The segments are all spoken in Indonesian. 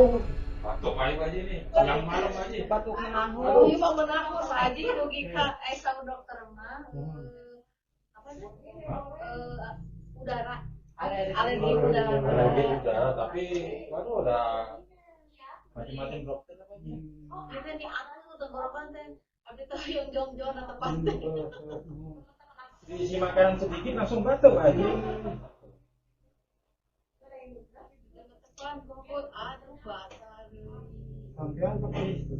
Batuk aja nih, siang malam aja. Batuk menahu. Aduh, ini mau menahu saja logika sama dokter mah. Apa sih? Udara. Alergi udara. Alergi udara, tapi waduh udah macam-macam dokter apa aja. Kita nih aku tenggorokan teh. Abis itu yang jong-jong atau pantai. Diisi makanan sedikit langsung batuk aja. Tekan bungkut, aduh basah. Sampean pakai itu.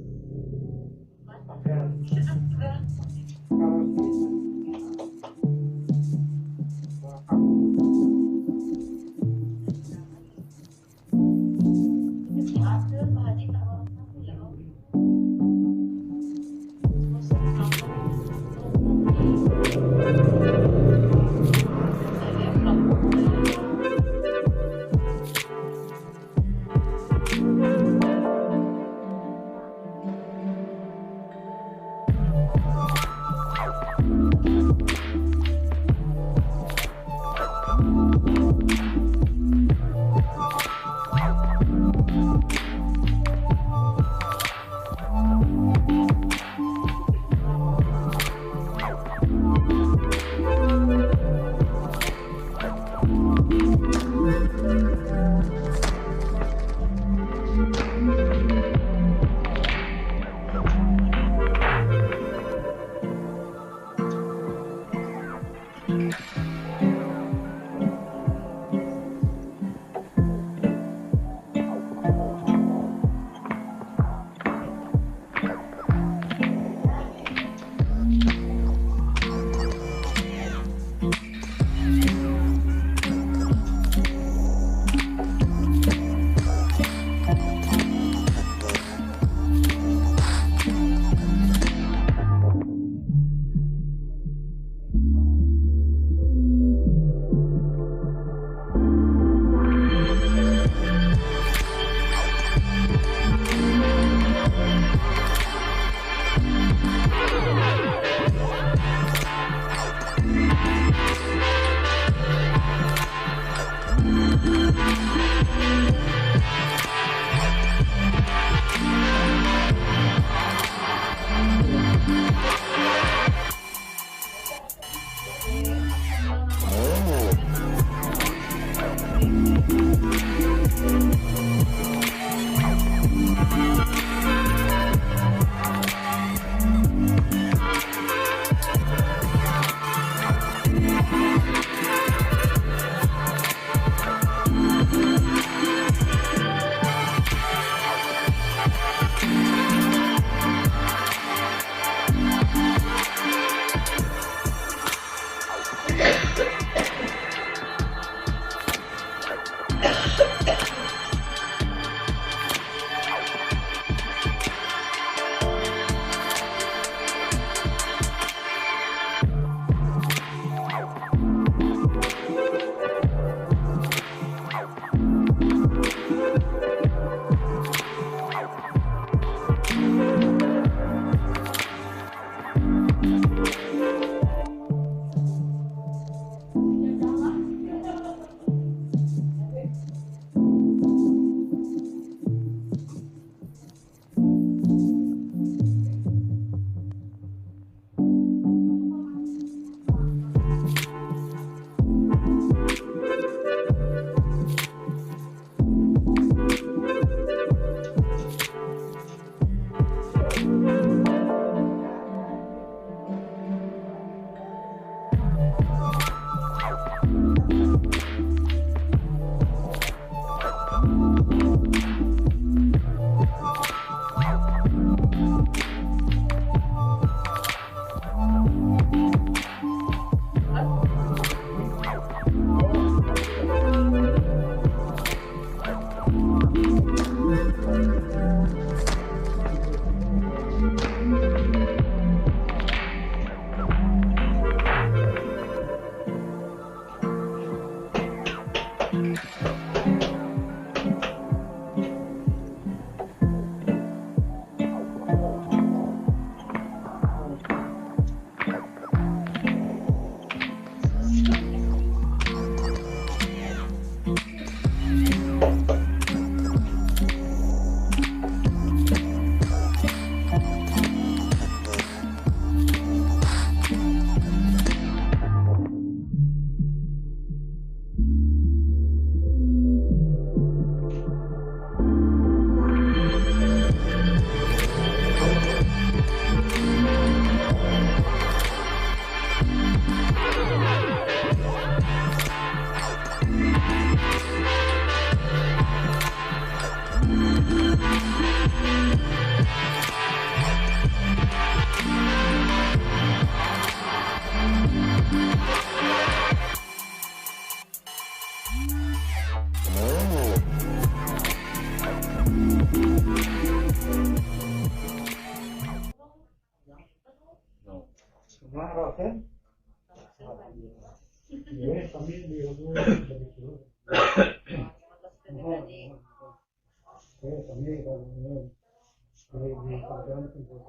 Ya, kami di rumah begitu. Ya, kami kalau ini di kerjaan tempat